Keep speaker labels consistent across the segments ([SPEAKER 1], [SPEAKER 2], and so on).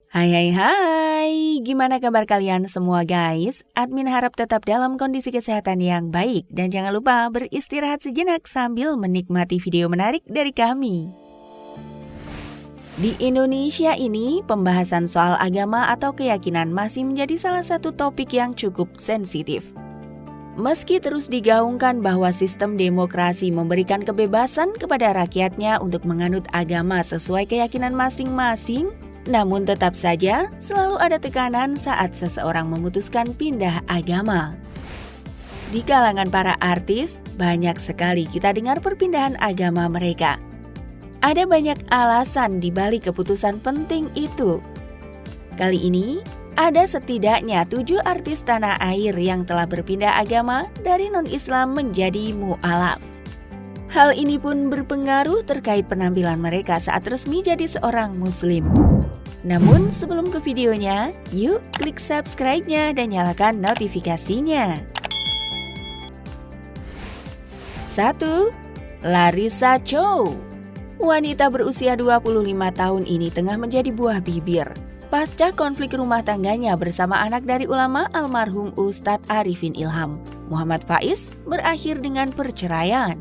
[SPEAKER 1] Hai, gimana kabar kalian semua guys? Admin harap tetap dalam kondisi kesehatan yang baik dan jangan lupa beristirahat sejenak sambil menikmati video menarik dari kami. Di Indonesia ini, pembahasan soal agama atau keyakinan masih menjadi salah satu topik yang cukup sensitif. Meski terus digaungkan bahwa sistem demokrasi memberikan kebebasan kepada rakyatnya untuk menganut agama sesuai keyakinan masing-masing, namun tetap saja selalu ada tekanan saat seseorang memutuskan pindah agama. Di kalangan para artis, banyak sekali kita dengar perpindahan agama mereka. Ada banyak alasan di balik keputusan penting itu. Kali ini, ada setidaknya 7 artis tanah air yang telah berpindah agama dari non-Islam menjadi mu'alaf. Hal ini pun berpengaruh terkait penampilan mereka saat resmi jadi seorang muslim. Namun sebelum ke videonya, yuk klik subscribe-nya dan nyalakan notifikasinya. 1. Larissa Chow. Wanita berusia 25 tahun ini tengah menjadi buah bibir pasca konflik rumah tangganya bersama anak dari ulama almarhum Ustadz Arifin Ilham, Muhammad Faiz, berakhir dengan perceraian.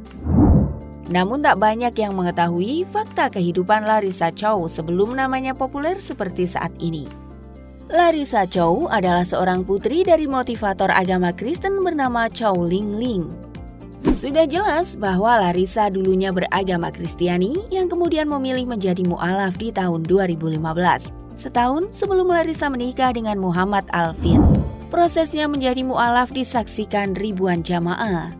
[SPEAKER 1] Namun tak banyak yang mengetahui fakta kehidupan Larissa Chow sebelum namanya populer seperti saat ini. Larissa Chow adalah seorang putri dari motivator agama Kristen bernama Chow Ling Ling. Sudah jelas bahwa Larissa dulunya beragama Kristiani yang kemudian memilih menjadi mu'alaf di tahun 2015, setahun sebelum Larissa menikah dengan Muhammad Alvin. Prosesnya menjadi mu'alaf disaksikan ribuan jamaah.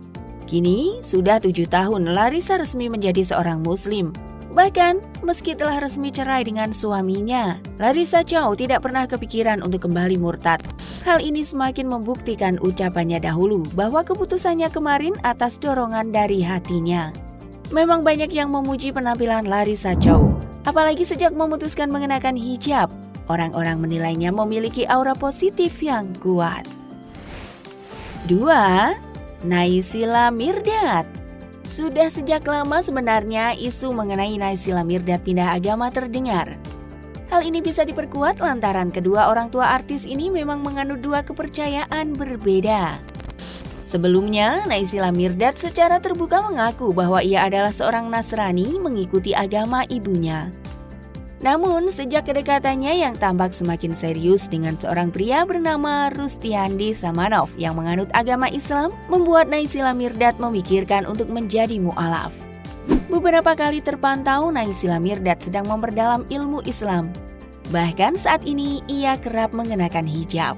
[SPEAKER 1] Kini, sudah 7 tahun Larissa resmi menjadi seorang muslim. Bahkan, meski telah resmi cerai dengan suaminya, Larissa Chow tidak pernah kepikiran untuk kembali murtad. Hal ini semakin membuktikan ucapannya dahulu bahwa keputusannya kemarin atas dorongan dari hatinya. Memang banyak yang memuji penampilan Larissa Chow, apalagi sejak memutuskan mengenakan hijab. Orang-orang menilainya memiliki aura positif yang kuat. 2. Naysila Mirdad. Sudah sejak lama sebenarnya isu mengenai Naysila Mirdad pindah agama terdengar. Hal ini bisa diperkuat lantaran kedua orang tua artis ini memang menganut dua kepercayaan berbeda. Sebelumnya, Naysila Mirdad secara terbuka mengaku bahwa ia adalah seorang Nasrani mengikuti agama ibunya. Namun, sejak kedekatannya yang tampak semakin serius dengan seorang pria bernama Rustiandi Samanov yang menganut agama Islam, membuat Naysila Mirdad memikirkan untuk menjadi mu'alaf. Beberapa kali terpantau Naysila Mirdad sedang memperdalam ilmu Islam. Bahkan saat ini ia kerap mengenakan hijab.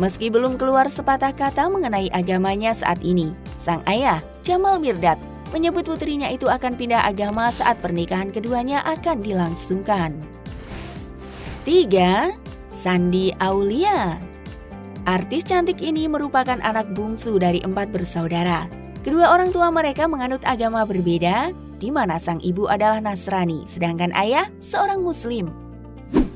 [SPEAKER 1] Meski belum keluar sepatah kata mengenai agamanya saat ini, sang ayah, Jamal Mirdad, menyebut putrinya itu akan pindah agama saat pernikahan keduanya akan dilangsungkan. 3. Shandy Aulia. Artis cantik ini merupakan anak bungsu dari 4 bersaudara. Kedua orang tua mereka menganut agama berbeda, di mana sang ibu adalah Nasrani, sedangkan ayah seorang Muslim.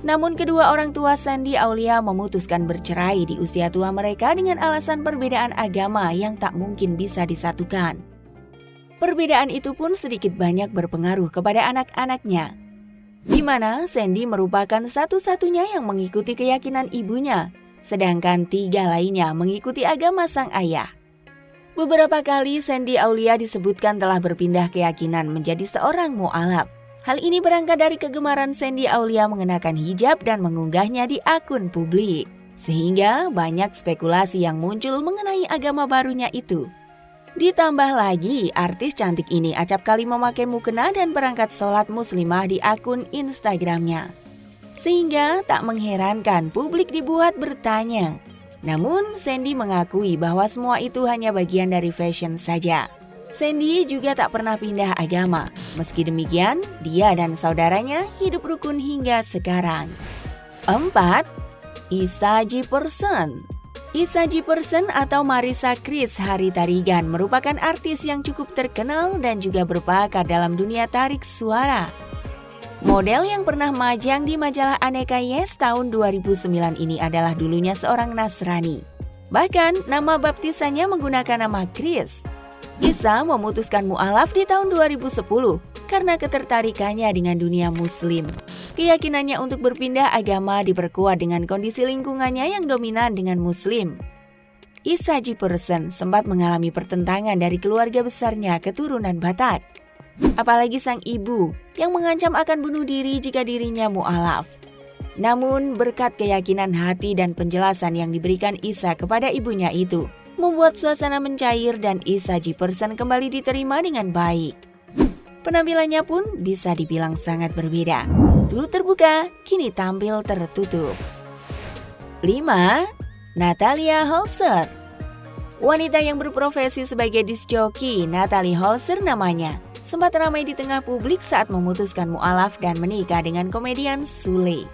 [SPEAKER 1] Namun kedua orang tua Shandy Aulia memutuskan bercerai di usia tua mereka dengan alasan perbedaan agama yang tak mungkin bisa disatukan. Perbedaan itu pun sedikit banyak berpengaruh kepada anak-anaknya, di mana Shandy merupakan satu-satunya yang mengikuti keyakinan ibunya, sedangkan 3 lainnya mengikuti agama sang ayah. Beberapa kali Shandy Aulia disebutkan telah berpindah keyakinan menjadi seorang mu'alaf. Hal ini berangkat dari kegemaran Shandy Aulia mengenakan hijab dan mengunggahnya di akun publik, sehingga banyak spekulasi yang muncul mengenai agama barunya itu. Ditambah lagi, artis cantik ini acap kali memakai mukena dan berangkat sholat muslimah di akun Instagramnya. Sehingga tak mengherankan publik dibuat bertanya. Namun, Shandy mengakui bahwa semua itu hanya bagian dari fashion saja. Shandy juga tak pernah pindah agama. Meski demikian, dia dan saudaranya hidup rukun hingga sekarang. 4. Issa Jefferson. Issa Jefferson atau Marissa Chris Haritarigan merupakan artis yang cukup terkenal dan juga berbakat dalam dunia tarik suara. Model yang pernah majang di majalah Aneka Yes tahun 2009 ini adalah dulunya seorang Nasrani. Bahkan nama baptisannya menggunakan nama Chris. Isa memutuskan mu'alaf di tahun 2010 karena ketertarikannya dengan dunia muslim. Keyakinannya untuk berpindah agama diperkuat dengan kondisi lingkungannya yang dominan dengan muslim. Isa Jiperson sempat mengalami pertentangan dari keluarga besarnya keturunan Batak. Apalagi sang ibu yang mengancam akan bunuh diri jika dirinya mu'alaf. Namun berkat keyakinan hati dan penjelasan yang diberikan Isa kepada ibunya itu, membuat suasana mencair dan Isa Jiperson kembali diterima dengan baik. Penampilannya pun bisa dibilang sangat berbeda. Dulu terbuka, kini tampil tertutup. 5. Natalia Holzer. Wanita yang berprofesi sebagai disc jockey, Natalie Holzer namanya, sempat ramai di tengah publik saat memutuskan mu'alaf dan menikah dengan komedian Sule.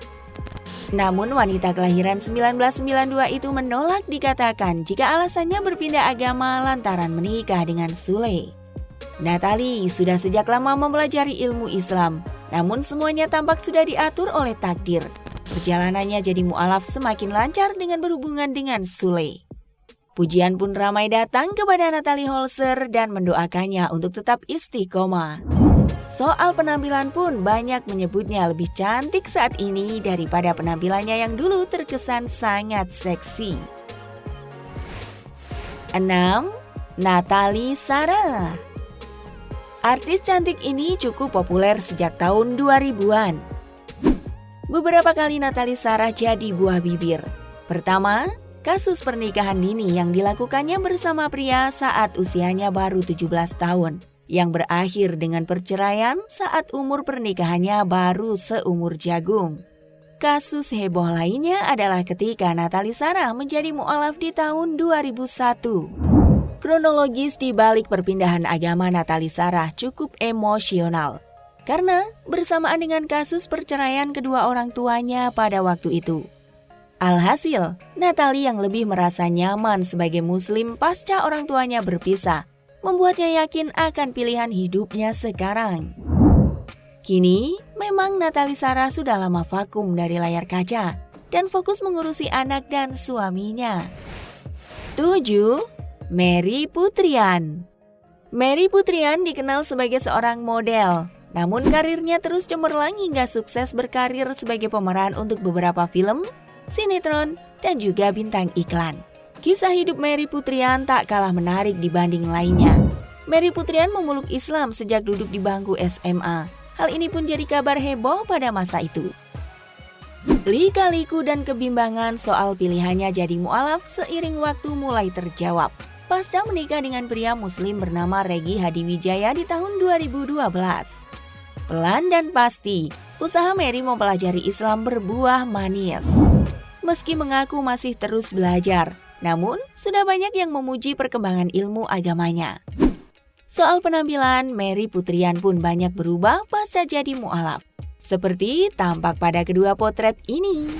[SPEAKER 1] Namun wanita kelahiran 1992 itu menolak dikatakan jika alasannya berpindah agama lantaran menikah dengan Sule. Natalie sudah sejak lama mempelajari ilmu Islam, namun semuanya tampak sudah diatur oleh takdir. Perjalanannya jadi mu'alaf semakin lancar dengan berhubungan dengan Sule. Pujian pun ramai datang kepada Natalie Holzer dan mendoakannya untuk tetap istiqomah. Soal penampilan pun banyak menyebutnya lebih cantik saat ini daripada penampilannya yang dulu terkesan sangat seksi. 6. Natalie Sarah. Artis cantik ini cukup populer sejak tahun 2000-an. Beberapa kali Natalie Sarah jadi buah bibir. Pertama, kasus pernikahan dini yang dilakukannya bersama pria saat usianya baru 17 tahun. Yang berakhir dengan perceraian saat umur pernikahannya baru seumur jagung. Kasus heboh lainnya adalah ketika Natalie Sarah menjadi mu'alaf di tahun 2001. Kronologis di balik perpindahan agama Natalie Sarah cukup emosional. Karena bersamaan dengan kasus perceraian kedua orang tuanya pada waktu itu. Alhasil, Natalie yang lebih merasa nyaman sebagai muslim pasca orang tuanya berpisah, membuatnya yakin akan pilihan hidupnya sekarang. Kini, memang Natalie Sarah sudah lama vakum dari layar kaca dan fokus mengurusi anak dan suaminya. 7. Mary Putrian. Mary Putrian dikenal sebagai seorang model, namun karirnya terus cemerlang hingga sukses berkarir sebagai pemeran untuk beberapa film, sinetron, dan juga bintang iklan. Kisah hidup Mary Putrian tak kalah menarik dibanding lainnya. Mary Putrian memeluk Islam sejak duduk di bangku SMA. Hal ini pun jadi kabar heboh pada masa itu. Lika-liku dan kebimbangan soal pilihannya jadi mu'alaf seiring waktu mulai terjawab. Pasca menikah dengan pria muslim bernama Regi Hadiwijaya di tahun 2012. Pelan dan pasti, usaha Mary mempelajari Islam berbuah manis. Meski mengaku masih terus belajar, namun, sudah banyak yang memuji perkembangan ilmu agamanya. Soal penampilan, Mary Putrian pun banyak berubah pasca jadi mu'alaf. Seperti tampak pada kedua potret ini.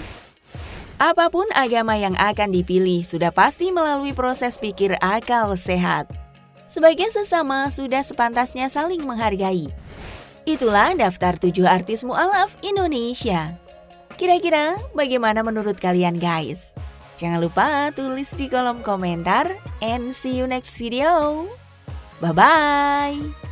[SPEAKER 1] Apapun agama yang akan dipilih, sudah pasti melalui proses pikir akal sehat. Sebagai sesama, sudah sepantasnya saling menghargai. Itulah daftar 7 artis mu'alaf Indonesia. Kira-kira bagaimana menurut kalian guys? Jangan lupa tulis di kolom komentar and see you next video. Bye-bye.